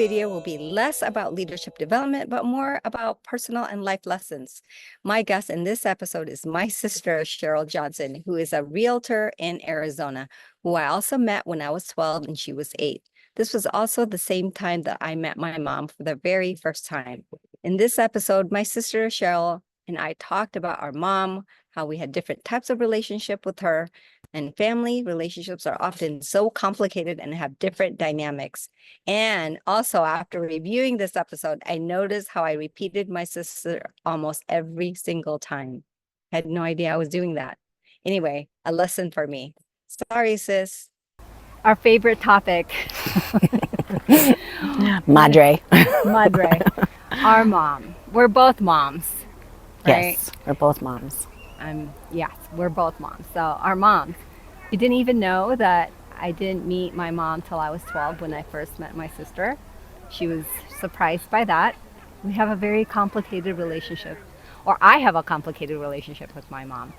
video will be less about leadership development, but more about personal and life lessons. My guest in this episode is my sister, Sheirol Johnson, who is a realtor in Arizona, who I also met when I was 12 and she was 8. This was also the same time that I met my mom for the very first time. In this episode, my sister, Sheirol, and I talked about our mom, how we had different types of relationship with her, and family relationships are often so complicated and have different dynamics. And also, after reviewing this episode, I noticed how I repeated my sister almost every single time. I had no idea I was doing that. Anyway, a lesson for me. Sorry, sis. Our favorite topic. Madre. Madre. Our mom. We're both moms. Right? Yes, we're both moms. Yes, we're both moms. So our moms. You didn't even know that I didn't meet my mom till I was 12 when I first met my sister. She was surprised by that. We have a very complicated relationship, or I have a complicated relationship with my mom.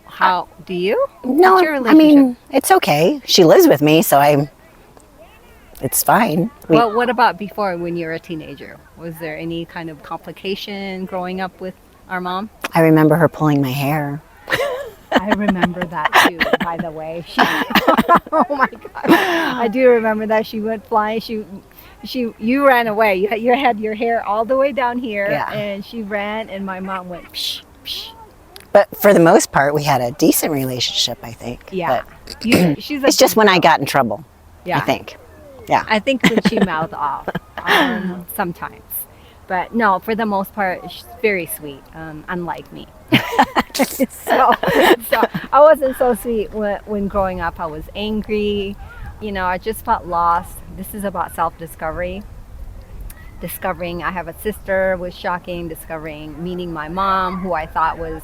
How do you? No, What's your I relationship? mean, it's okay. She lives with me, so it's fine. Well, what about before when you were a teenager? Was there any kind of complication growing up with our mom? I remember her pulling my hair. I remember that too, by the way. Oh my God. I do remember that she went flying. You ran away. You had your hair all the way down here, Yeah. and she ran, and my mom went psh, psh. But for the most part, we had a decent relationship, I think. Yeah. But It's just when I got in trouble, yeah. I think. Yeah. I think when she mouthed off sometimes. But no, for the most part, she's very sweet, unlike me. so I wasn't so sweet when growing up. I was angry. I just felt lost. This is about self-discovery. Discovering I have a sister was shocking. Discovering meeting my mom, who I thought was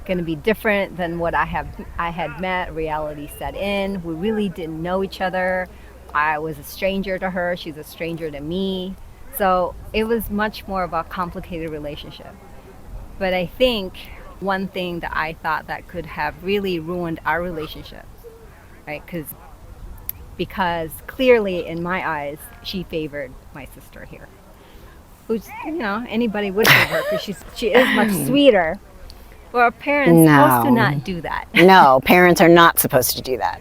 going to be different than what I had met. Reality set in. We really didn't know each other. I was a stranger to her. She's a stranger to me. So it was much more of a complicated relationship. But I think one thing that I thought that could have really ruined our relationship, right? Because clearly in my eyes, she favored my sister here. Who's, anybody would favor her because she is much sweeter. But our parents are supposed to not do that. No, parents are not supposed to do that.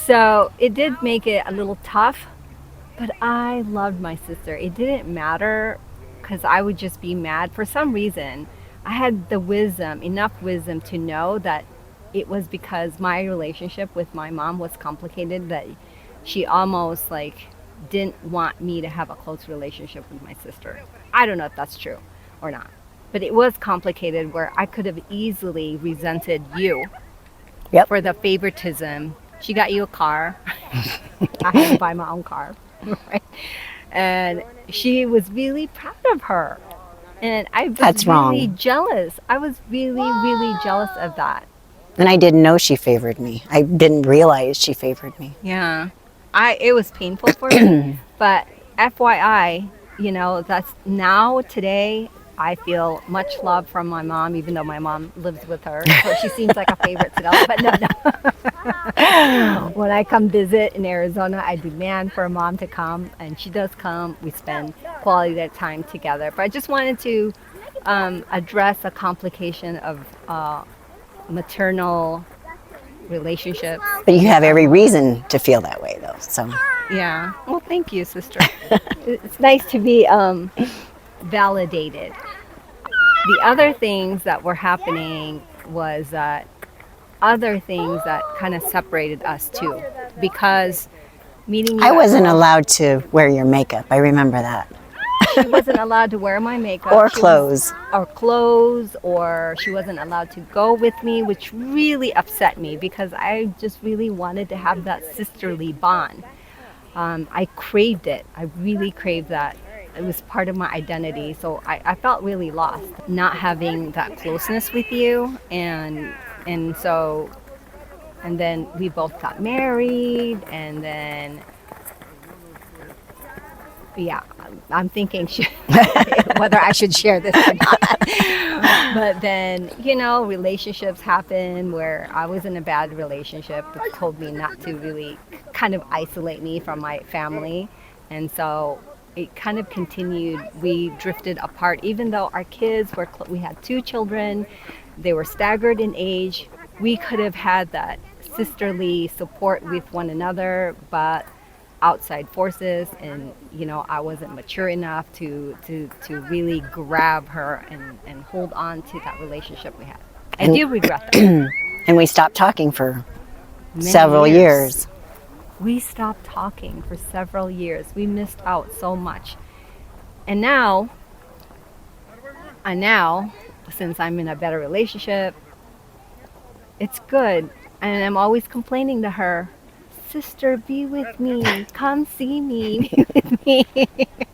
So it did make it a little tough. But I loved my sister. It didn't matter because I would just be mad. For some reason, I had enough wisdom to know that it was because my relationship with my mom was complicated, that she almost didn't want me to have a close relationship with my sister. I don't know if that's true or not. But it was complicated where I could have easily resented you for the favoritism. She got you a car. I had to buy my own car. Right? And she was really proud of her. And I was really jealous. I was really, really jealous of that. And I didn't know she favored me. I didn't realize she favored me. Yeah. It was painful for me. But FYI, that's today, I feel much love from my mom, even though my mom lives with her. So she seems like a favorite still. But no. When I come visit in Arizona, I demand for a mom to come, and she does come. We spend quality time together. But I just wanted to address a complication of maternal relationships. But you have every reason to feel that way, though. So. Yeah. Well, thank you, sister. It's nice to be validated. The other things that were happening was that other things that kind of separated us too, because meeting you I wasn't allowed to wear your makeup. I remember that. She wasn't allowed to wear my makeup or clothes, or she wasn't allowed to go with me, which really upset me because I just really wanted to have that sisterly bond. I craved it. I really craved that. It was part of my identity. So I felt really lost not having that closeness with you. And then we both got married, and then, yeah, I'm thinking whether I should share this or not. But then, relationships happen where I was in a bad relationship that told me not to really kind of isolate me from my family. And so it kind of continued. We drifted apart, even though our kids were, we had 2 children, they were staggered in age. We could have had that sisterly support with one another, but outside forces, and I wasn't mature enough to really grab her and hold on to that relationship we had. I do regret that. And we stopped talking for Many several years. We stopped talking for several years. We missed out so much. And now, since I'm in a better relationship, it's good. And I'm always complaining to her, sister, be with me. Come see me. Be with me.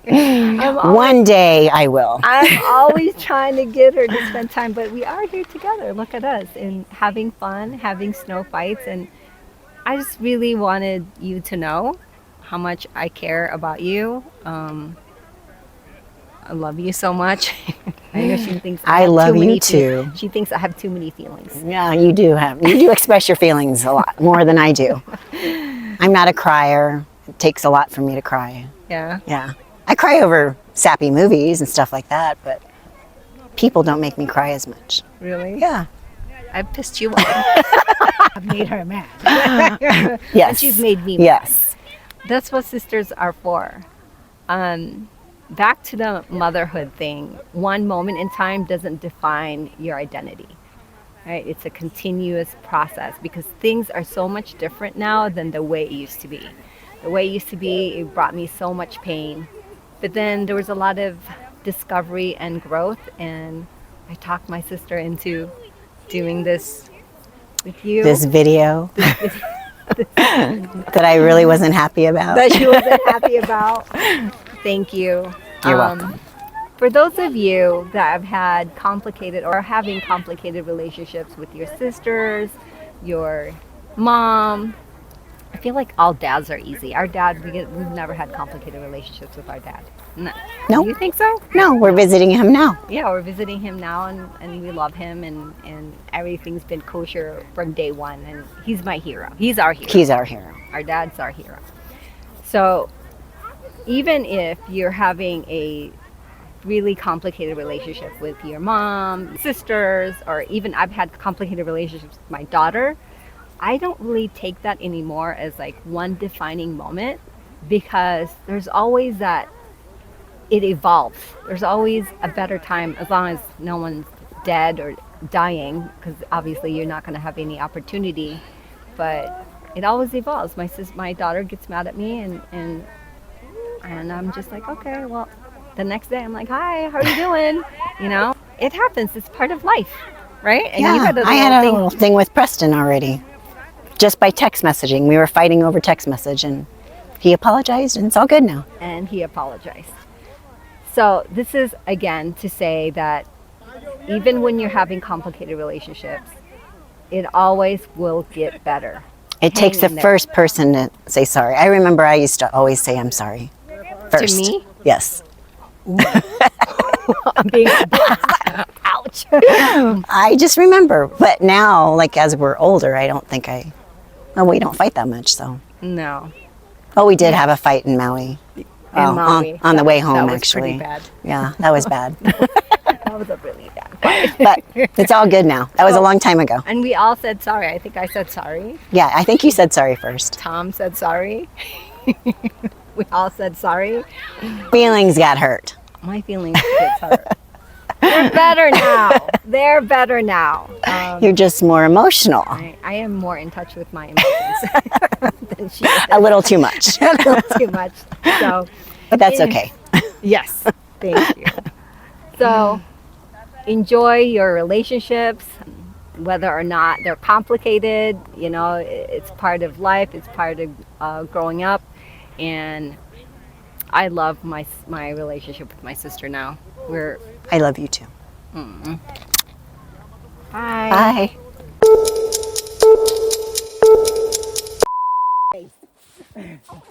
One day I will. I'm always trying to get her to spend time, but we are here together. Look at us, and having fun, having snow fights. And I just really wanted you to know how much I care about you. I love you so much. I know she thinks I love you too. She thinks I have too many feelings. Yeah, you do express your feelings a lot, more than I do. I'm not a crier. It takes a lot for me to cry. Yeah. Yeah. I cry over sappy movies and stuff like that, but people don't make me cry as much. Really? Yeah. I've pissed you off. I've made her mad. Yes. And she's made me mad. Yes. That's what sisters are for. Back to the motherhood thing. One moment in time doesn't define your identity. Right? It's a continuous process because things are so much different now than the way it used to be. The way it used to be, it brought me so much pain. But then there was a lot of discovery and growth, and I talked my sister into doing this with you. This video that I really wasn't happy about. That she wasn't happy about. Thank you. You're welcome. For those of you that have had complicated or are having complicated relationships with your sisters, your mom, I feel like all dads are easy. Our dad, we've never had complicated relationships with our dad. No. You think so? No, we're visiting him now. Yeah, we're visiting him now, and we love him, and everything's been kosher from day one, and he's my hero. He's our hero. He's our hero. Our dad's our hero. So even if you're having a really complicated relationship with your mom, sisters, or even I've had complicated relationships with my daughter, I don't really take that anymore as like one defining moment, because there's always that it evolves. There's always a better time, as long as no one's dead or dying, because obviously you're not going to have any opportunity, but it always evolves. My daughter gets mad at me, and I'm just like, okay, well, the next day I'm like, hi, how are you doing? It happens. It's part of life, right? And yeah, I had a little thing with Preston already, just by text messaging. We were fighting over text message, and he apologized, and it's all good now. And he apologized. So this is, again, to say that even when you're having complicated relationships, it always will get better. It takes the first person to say sorry. I remember I used to always say I'm sorry first. To me? Yes. I'm being ouch. I just remember. But now, like as we're older, I don't think we don't fight that much, so. No. Oh, we did have a fight in Maui. Maui. On the way home, that was actually. Pretty bad. Yeah, that was bad. That was a really bad fight. But it's all good now. That was a long time ago. And we all said sorry. I think I said sorry. Yeah, I think you said sorry first. Tom said sorry. We all said sorry. Feelings got hurt. My feelings get hurt. They're better now. They're better now. You're just more emotional. I am more in touch with my emotions than she is. A little too much. A little too much. So, but that's okay. Yes. Thank you. So enjoy your relationships, whether or not they're complicated. It's part of life. It's part of growing up. And I love my relationship with my sister now. I love you too. Mm-hmm. Bye. Bye. It's too cold.